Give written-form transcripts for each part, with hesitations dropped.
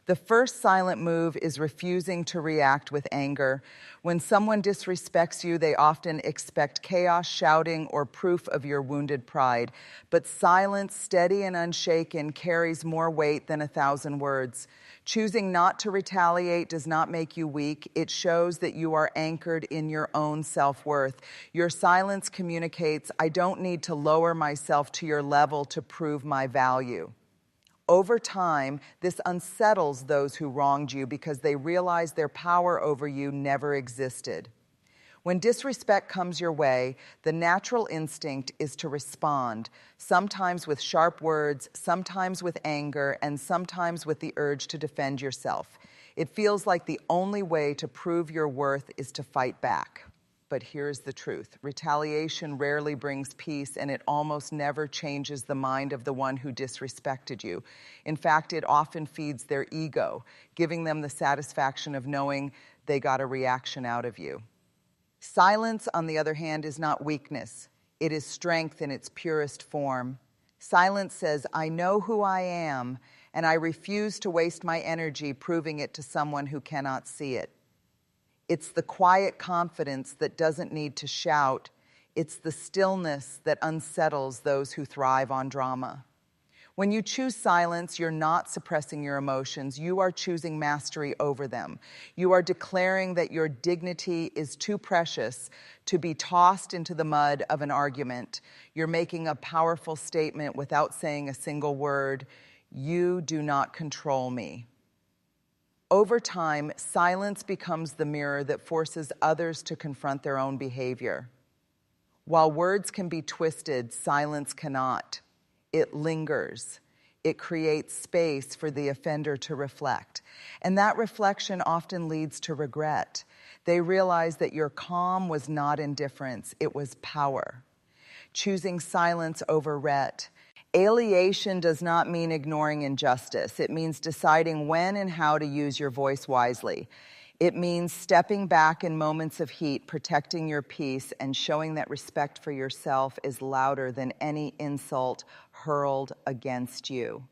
The first silent move is refusing to react with anger. When someone disrespects you, they often expect chaos, shouting, or proof of your wounded pride. But silence, steady and unshaken, carries more weight than 1,000 words. Choosing not to retaliate does not make you weak. It shows that you are anchored in your own self-worth. Your silence communicates, I don't need to lower myself to your level to prove my value. Over time, this unsettles those who wronged you because they realize their power over you never existed. When disrespect comes your way, the natural instinct is to respond, sometimes with sharp words, sometimes with anger, and sometimes with the urge to defend yourself. It feels like the only way to prove your worth is to fight back. But here's the truth. Retaliation rarely brings peace, and it almost never changes the mind of the one who disrespected you. In fact, it often feeds their ego, giving them the satisfaction of knowing they got a reaction out of you. Silence, on the other hand, is not weakness. It is strength in its purest form. Silence says, I know who I am, and I refuse to waste my energy proving it to someone who cannot see it. It's the quiet confidence that doesn't need to shout. It's the stillness that unsettles those who thrive on drama. When you choose silence, you're not suppressing your emotions. You are choosing mastery over them. You are declaring that your dignity is too precious to be tossed into the mud of an argument. You're making a powerful statement without saying a single word. You do not control me. Over time, silence becomes the mirror that forces others to confront their own behavior. While words can be twisted, silence cannot. It lingers. It creates space for the offender to reflect. And that reflection often leads to regret. They realize that your calm was not indifference, it was power. Choosing silence over ret. Alienation does not mean ignoring injustice. It means deciding when and how to use your voice wisely. It means stepping back in moments of heat, protecting your peace, and showing that respect for yourself is louder than any insult hurled against you.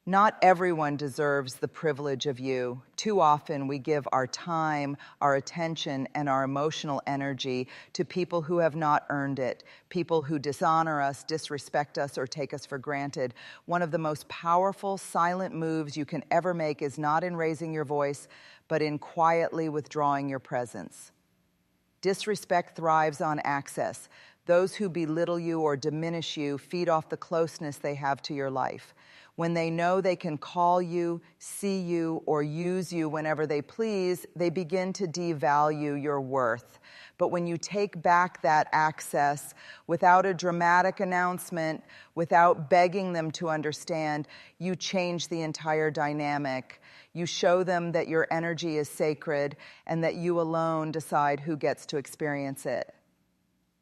Not everyone deserves the privilege of you. Too often we give our time, our attention, and our emotional energy to people who have not earned it, people who dishonor us, disrespect us, or take us for granted. One of the most powerful silent moves you can ever make is not in raising your voice, but in quietly withdrawing your presence. Disrespect thrives on access. Those who belittle you or diminish you feed off the closeness they have to your life. When they know they can call you, see you, or use you whenever they please, they begin to devalue your worth. But when you take back that access without a dramatic announcement, without begging them to understand, you change the entire dynamic. You show them that your energy is sacred and that you alone decide who gets to experience it.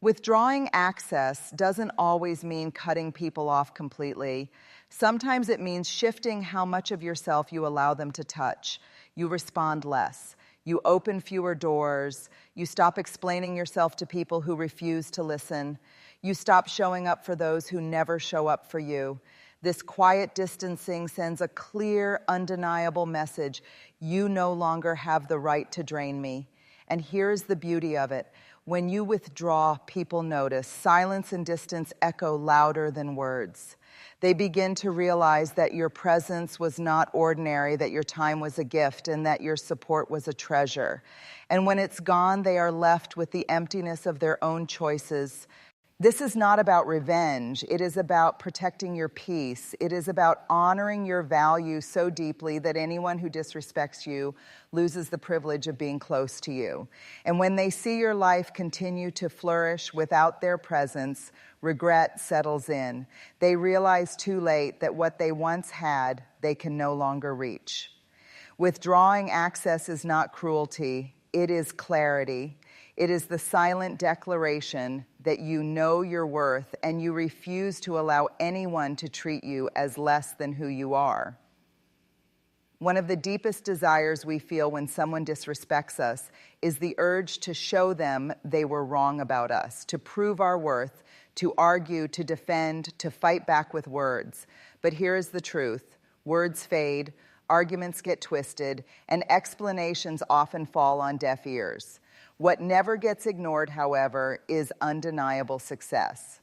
Withdrawing access doesn't always mean cutting people off completely. Sometimes it means shifting how much of yourself you allow them to touch. You respond less. You open fewer doors. You stop explaining yourself to people who refuse to listen. You stop showing up for those who never show up for you. This quiet distancing sends a clear, undeniable message. You no longer have the right to drain me. And here's the beauty of it. When you withdraw, people notice. Silence and distance echo louder than words. They begin to realize that your presence was not ordinary, that your time was a gift, and that your support was a treasure. And when it's gone, they are left with the emptiness of their own choices. This is not about revenge. It is about protecting your peace. It is about honoring your value so deeply that anyone who disrespects you loses the privilege of being close to you. And when they see your life continue to flourish without their presence, regret settles in. They realize too late that what they once had, they can no longer reach. Withdrawing access is not cruelty. It is clarity. It is the silent declaration that you know your worth and you refuse to allow anyone to treat you as less than who you are. One of the deepest desires we feel when someone disrespects us is the urge to show them they were wrong about us, to prove our worth, to argue, to defend, to fight back with words. But here is the truth. Words fade, arguments get twisted, and explanations often fall on deaf ears. What never gets ignored, however, is undeniable success.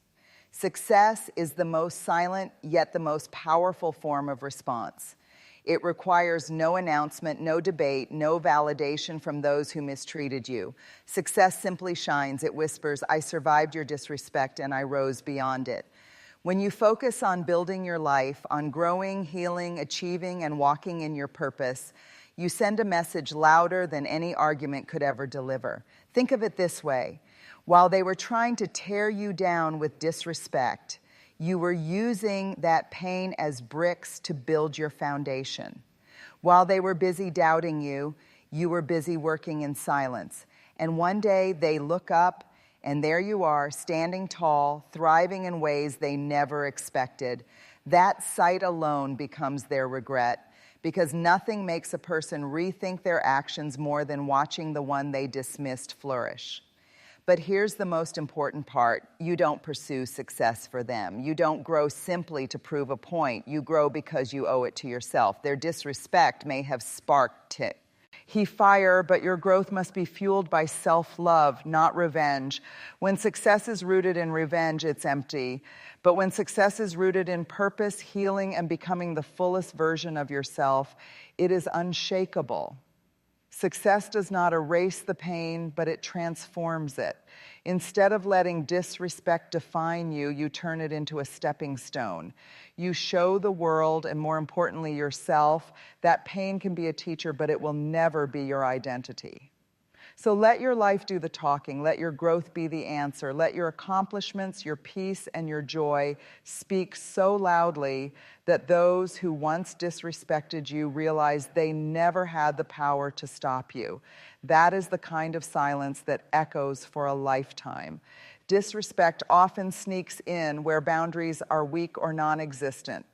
Success is the most silent, yet the most powerful form of response. It requires no announcement, no debate, no validation from those who mistreated you. Success simply shines. It whispers, I survived your disrespect and I rose beyond it. When you focus on building your life, on growing, healing, achieving, and walking in your purpose, you send a message louder than any argument could ever deliver. Think of it this way. While they were trying to tear you down with disrespect, you were using that pain as bricks to build your foundation. While they were busy doubting you, you were busy working in silence. And one day they look up, and there you are, standing tall, thriving in ways they never expected. That sight alone becomes their regret, because nothing makes a person rethink their actions more than watching the one they dismissed flourish. But here's the most important part. You don't pursue success for them. You don't grow simply to prove a point. You grow because you owe it to yourself. Their disrespect may have sparked it. Fire, but your growth must be fueled by self-love, not revenge. When success is rooted in revenge, it's empty. But when success is rooted in purpose, healing, and becoming the fullest version of yourself, it is unshakable. Success does not erase the pain, but it transforms it. Instead of letting disrespect define you, you turn it into a stepping stone. You show the world, and more importantly yourself, that pain can be a teacher, but it will never be your identity. So let your life do the talking. Let your growth be the answer. Let your accomplishments, your peace, and your joy speak so loudly that those who once disrespected you realize they never had the power to stop you. That is the kind of silence that echoes for a lifetime. Disrespect often sneaks in where boundaries are weak or non-existent.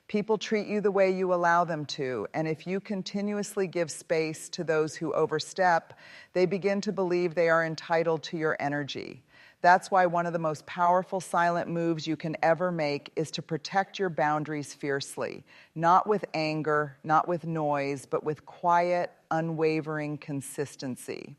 People treat you the way you allow them to, and if you continuously give space to those who overstep, they begin to believe they are entitled to your energy. That's why one of the most powerful silent moves you can ever make is to protect your boundaries fiercely, not with anger, not with noise, but with quiet, unwavering consistency.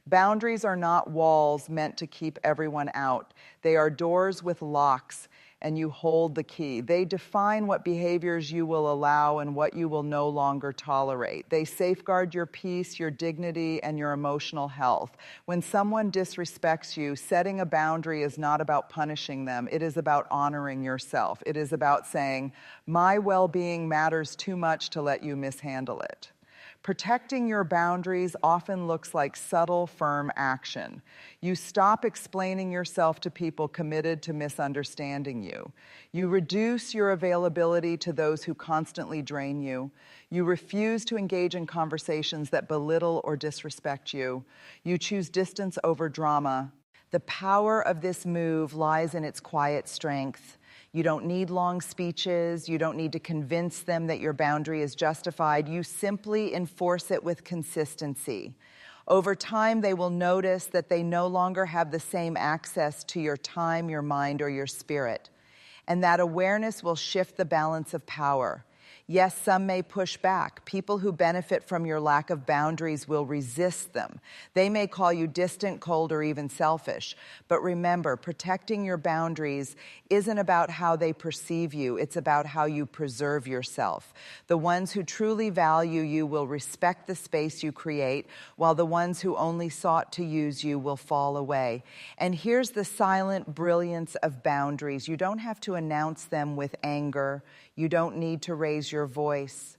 Boundaries are not walls meant to keep everyone out. They are doors with locks, and you hold the key. They define what behaviors you will allow and what you will no longer tolerate. They safeguard your peace, your dignity, and your emotional health. When someone disrespects you, setting a boundary is not about punishing them. It is about honoring yourself. It is about saying, my well-being matters too much to let you mishandle it. Protecting your boundaries often looks like subtle, firm action. You stop explaining yourself to people committed to misunderstanding you. You reduce your availability to those who constantly drain you. You refuse to engage in conversations that belittle or disrespect you. You choose distance over drama. The power of this move lies in its quiet strength. You don't need long speeches. You don't need to convince them that your boundary is justified. You simply enforce it with consistency. Over time, they will notice that they no longer have the same access to your time, your mind, or your spirit. And that awareness will shift the balance of power. Yes, some may push back. People who benefit from your lack of boundaries will resist them. They may call you distant, cold, or even selfish. But remember, protecting your boundaries isn't about how they perceive you. It's about how you preserve yourself. The ones who truly value you will respect the space you create, while the ones who only sought to use you will fall away. And here's the silent brilliance of boundaries. You don't have to announce them with anger. You don't need to raise your voice.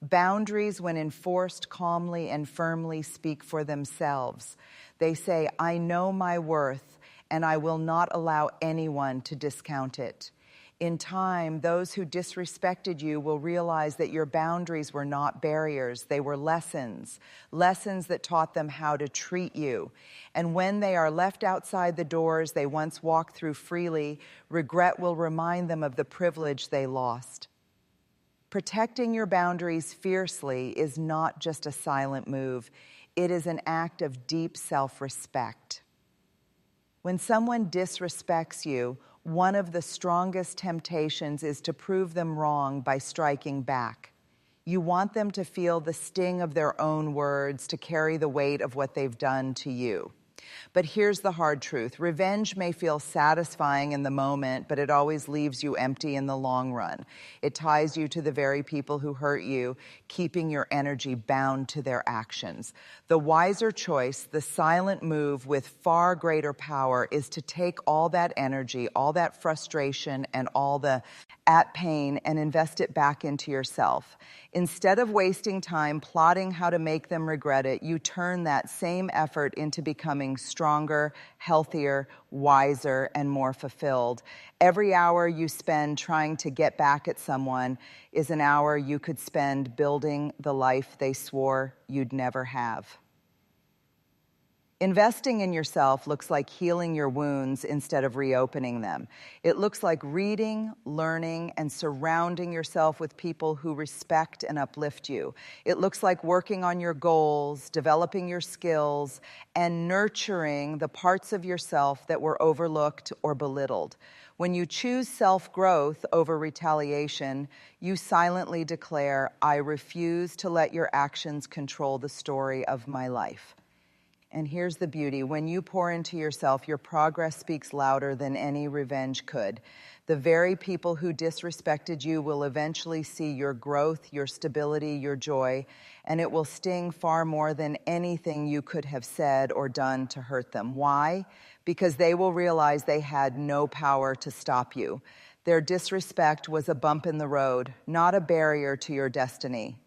Boundaries, when enforced calmly and firmly, speak for themselves. They say, I know my worth, and I will not allow anyone to discount it. In time, those who disrespected you will realize that your boundaries were not barriers. They were lessons that taught them how to treat you. And when they are left outside the doors they once walked through freely, regret will remind them of the privilege they lost. Protecting your boundaries fiercely is not just a silent move. It is an act of deep self-respect. When someone disrespects you, one of the strongest temptations is to prove them wrong by striking back. You want them to feel the sting of their own words, to carry the weight of what they've done to you. But here's the hard truth. Revenge may feel satisfying in the moment, but it always leaves you empty in the long run. It ties you to the very people who hurt you, keeping your energy bound to their actions. The wiser choice, the silent move with far greater power, is to take all that energy, all that frustration, and all the pain and invest it back into yourself. Instead of wasting time plotting how to make them regret it, you turn that same effort into becoming stronger, healthier, wiser, and more fulfilled. Every hour you spend trying to get back at someone is an hour you could spend building the life they swore you'd never have. Investing in yourself looks like healing your wounds instead of reopening them. It looks like reading, learning, and surrounding yourself with people who respect and uplift you. It looks like working on your goals, developing your skills, and nurturing the parts of yourself that were overlooked or belittled. When you choose self-growth over retaliation, you silently declare, "I refuse to let your actions control the story of my life." And here's the beauty. When you pour into yourself, your progress speaks louder than any revenge could. The very people who disrespected you will eventually see your growth, your stability, your joy, and it will sting far more than anything you could have said or done to hurt them. Why? Because they will realize they had no power to stop you. Their disrespect was a bump in the road, not a barrier to your destiny.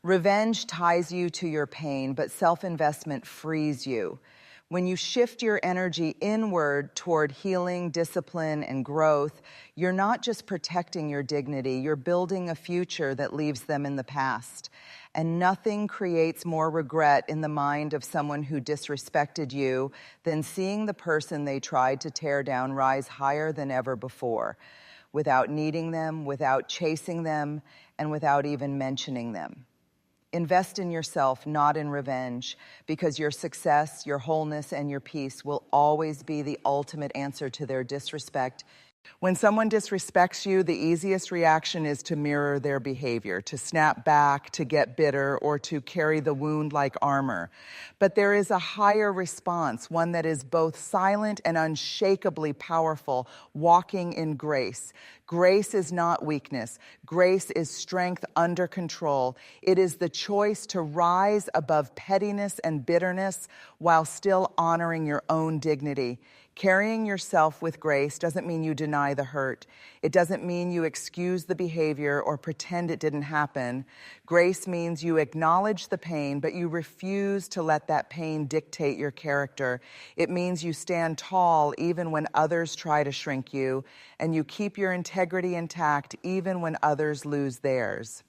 Revenge ties you to your pain, but self-investment frees you. When you shift your energy inward toward healing, discipline, and growth, you're not just protecting your dignity, you're building a future that leaves them in the past. And nothing creates more regret in the mind of someone who disrespected you than seeing the person they tried to tear down rise higher than ever before, without needing them, without chasing them, and without even mentioning them. Invest in yourself, not in revenge, because your success, your wholeness, and your peace will always be the ultimate answer to their disrespect. When someone disrespects you, the easiest reaction is to mirror their behavior, to snap back, to get bitter, or to carry the wound like armor. But there is a higher response, one that is both silent and unshakably powerful, walking in grace. Grace is not weakness. Grace is strength under control. It is the choice to rise above pettiness and bitterness while still honoring your own dignity. Carrying yourself with grace doesn't mean you deny the hurt. It doesn't mean you excuse the behavior or pretend it didn't happen. Grace means you acknowledge the pain, but you refuse to let that pain dictate your character. It means you stand tall even when others try to shrink you, and you keep your integrity intact even when others lose theirs.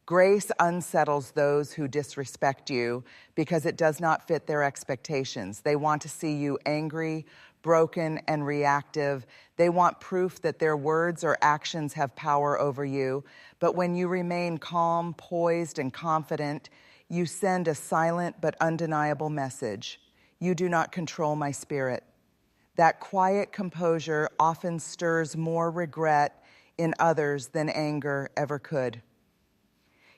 Grace unsettles those who disrespect you because it does not fit their expectations. They want to see you angry, broken, and reactive. They want proof that their words or actions have power over you. But when you remain calm, poised, and confident, you send a silent but undeniable message. You do not control my spirit. That quiet composure often stirs more regret in others than anger ever could.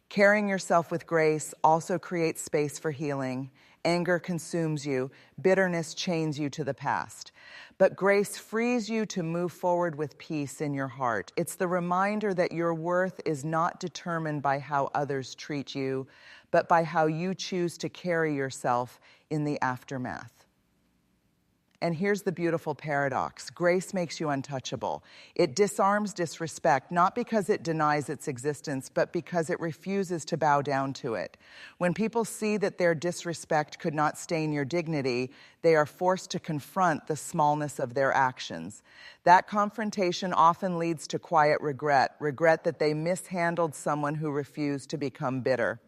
Carrying yourself with grace also creates space for healing. Anger consumes you. Bitterness chains you to the past. But grace frees you to move forward with peace in your heart. It's the reminder that your worth is not determined by how others treat you, but by how you choose to carry yourself in the aftermath. And here's the beautiful paradox. Grace makes you untouchable. It disarms disrespect, not because it denies its existence, but because it refuses to bow down to it. When people see that their disrespect could not stain your dignity, they are forced to confront the smallness of their actions. That confrontation often leads to quiet regret that they mishandled someone who refused to become bitter.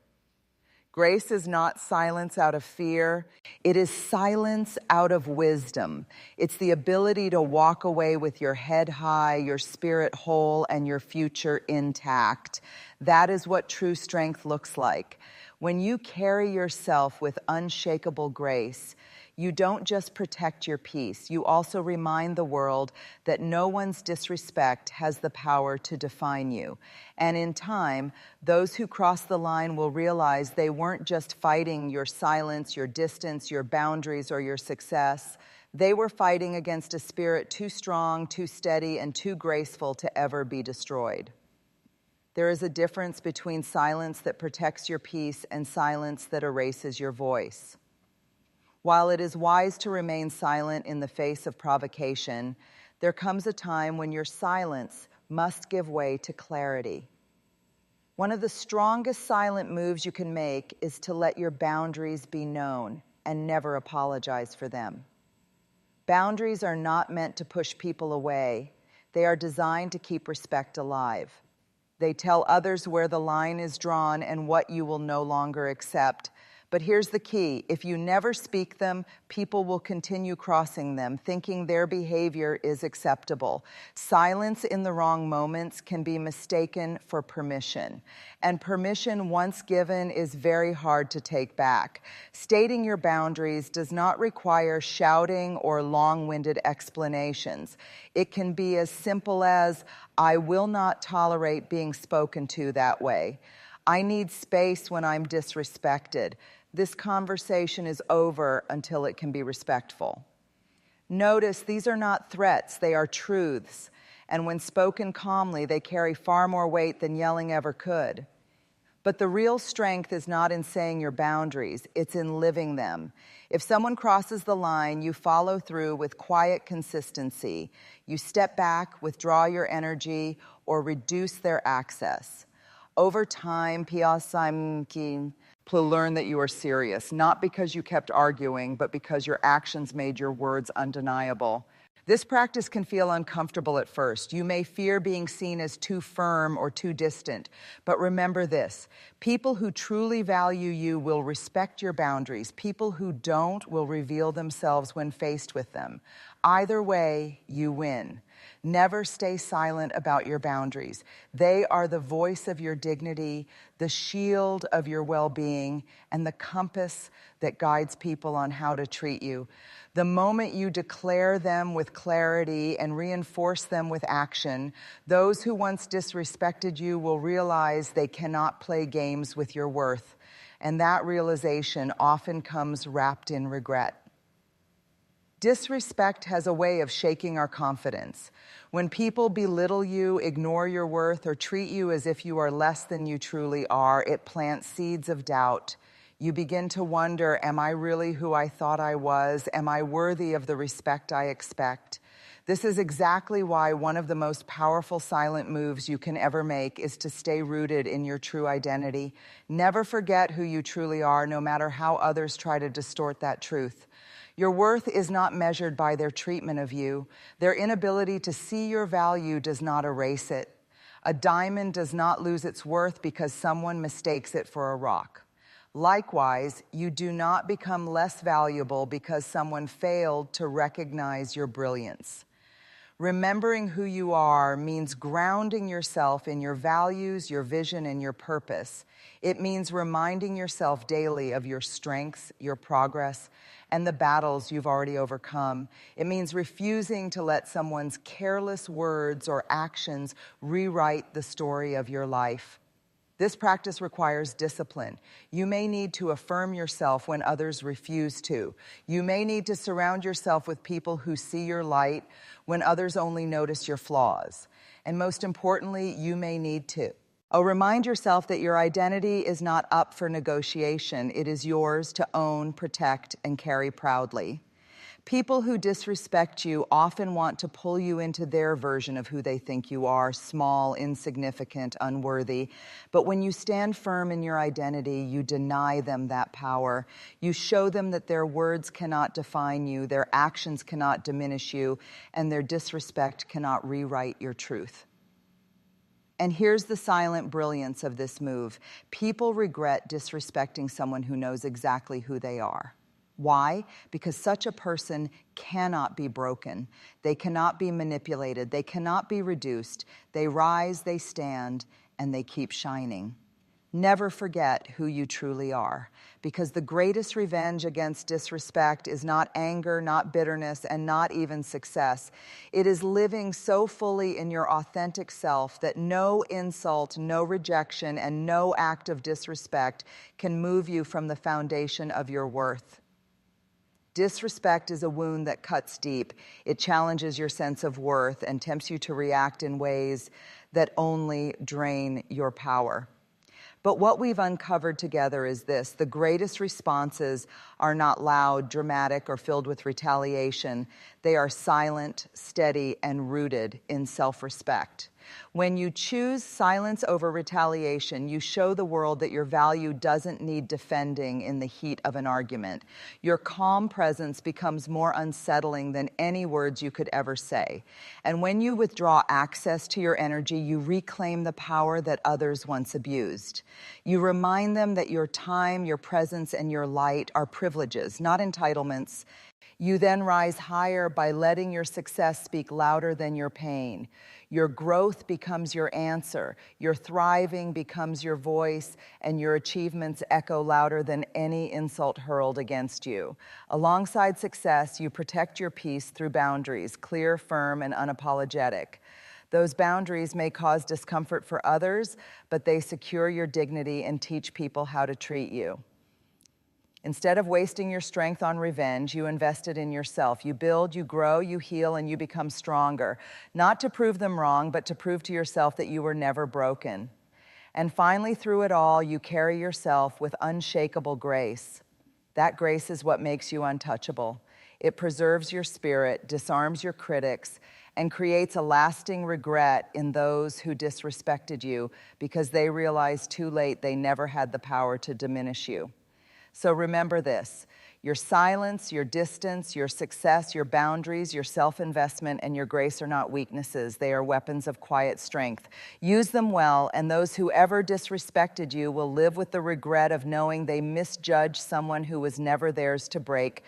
Grace is not silence out of fear. It is silence out of wisdom. It's the ability to walk away with your head high, your spirit whole, and your future intact. That is what true strength looks like. When you carry yourself with unshakable grace, You don't just protect your peace, you also remind the world that no one's disrespect has the power to define you. And in time, those who cross the line will realize they weren't just fighting your silence, your distance, your boundaries, or your success. They were fighting against a spirit too strong, too steady, and too graceful to ever be destroyed. There is a difference between silence that protects your peace and silence that erases your voice. While it is wise to remain silent in the face of provocation, there comes a time when your silence must give way to clarity. One of the strongest silent moves you can make is to let your boundaries be known and never apologize for them. Boundaries are not meant to push people away. They are designed to keep respect alive. They tell others where the line is drawn and what you will no longer accept. But here's the key. If you never speak them, people will continue crossing them, thinking their behavior is acceptable. Silence in the wrong moments can be mistaken for permission. And permission, once given, is very hard to take back. Stating your boundaries does not require shouting or long-winded explanations. It can be as simple as, I will not tolerate being spoken to that way. I need space when I'm disrespected. This conversation is over until it can be respectful. Notice these are not threats, they are truths. And when spoken calmly, they carry far more weight than yelling ever could. But the real strength is not in saying your boundaries, it's in living them. If someone crosses the line, you follow through with quiet consistency. You step back, withdraw your energy, or reduce their access. Over time, will learn that you are serious, not because you kept arguing, but because your actions made your words undeniable. This practice can feel uncomfortable at first. You may fear being seen as too firm or too distant. But remember this, people who truly value you will respect your boundaries. People who don't will reveal themselves when faced with them. Either way, you win. Never stay silent about your boundaries. They are the voice of your dignity, the shield of your well-being, and the compass that guides people on how to treat you. The moment you declare them with clarity and reinforce them with action, those who once disrespected you will realize they cannot play games with your worth. And that realization often comes wrapped in regret. Disrespect has a way of shaking our confidence. When people belittle you, ignore your worth, or treat you as if you are less than you truly are, it plants seeds of doubt. You begin to wonder, am I really who I thought I was? Am I worthy of the respect I expect? This is exactly why one of the most powerful silent moves you can ever make is to stay rooted in your true identity. Never forget who you truly are, no matter how others try to distort that truth. Your worth is not measured by their treatment of you. Their inability to see your value does not erase it. A diamond does not lose its worth because someone mistakes it for a rock. Likewise, you do not become less valuable because someone failed to recognize your brilliance. Remembering who you are means grounding yourself in your values, your vision, and your purpose. It means reminding yourself daily of your strengths, your progress, and the battles you've already overcome. It means refusing to let someone's careless words or actions rewrite the story of your life. This practice requires discipline. You may need to affirm yourself when others refuse to. You may need to surround yourself with people who see your light when others only notice your flaws. And most importantly, you may need to remind yourself that your identity is not up for negotiation. It is yours to own, protect, and carry proudly. People who disrespect you often want to pull you into their version of who they think you are, small, insignificant, unworthy. But when you stand firm in your identity, you deny them that power. You show them that their words cannot define you, their actions cannot diminish you, and their disrespect cannot rewrite your truth. And here's the silent brilliance of this move. People regret disrespecting someone who knows exactly who they are. Why? Because such a person cannot be broken. They cannot be manipulated. They cannot be reduced. They rise, they stand, and they keep shining. Never forget who you truly are, because the greatest revenge against disrespect is not anger, not bitterness, and not even success. It is living so fully in your authentic self that no insult, no rejection, and no act of disrespect can move you from the foundation of your worth. Disrespect is a wound that cuts deep. It challenges your sense of worth and tempts you to react in ways that only drain your power. But what we've uncovered together is this: the greatest responses are not loud, dramatic, or filled with retaliation. They are silent, steady, and rooted in self-respect. When you choose silence over retaliation, you show the world that your value doesn't need defending in the heat of an argument. Your calm presence becomes more unsettling than any words you could ever say. And when you withdraw access to your energy, you reclaim the power that others once abused. You remind them that your time, your presence, and your light are privileges, not entitlements. You then rise higher by letting your success speak louder than your pain. Your growth becomes your answer, your thriving becomes your voice, and your achievements echo louder than any insult hurled against you. Alongside success, you protect your peace through boundaries, clear, firm, and unapologetic. Those boundaries may cause discomfort for others, but they secure your dignity and teach people how to treat you. Instead of wasting your strength on revenge, you invest it in yourself. You build, you grow, you heal, and you become stronger. Not to prove them wrong, but to prove to yourself that you were never broken. And finally, through it all, you carry yourself with unshakable grace. That grace is what makes you untouchable. It preserves your spirit, disarms your critics, and creates a lasting regret in those who disrespected you because they realized too late they never had the power to diminish you. So remember this: your silence, your distance, your success, your boundaries, your self-investment, and your grace are not weaknesses. They are weapons of quiet strength. Use them well, and those who ever disrespected you will live with the regret of knowing they misjudged someone who was never theirs to break.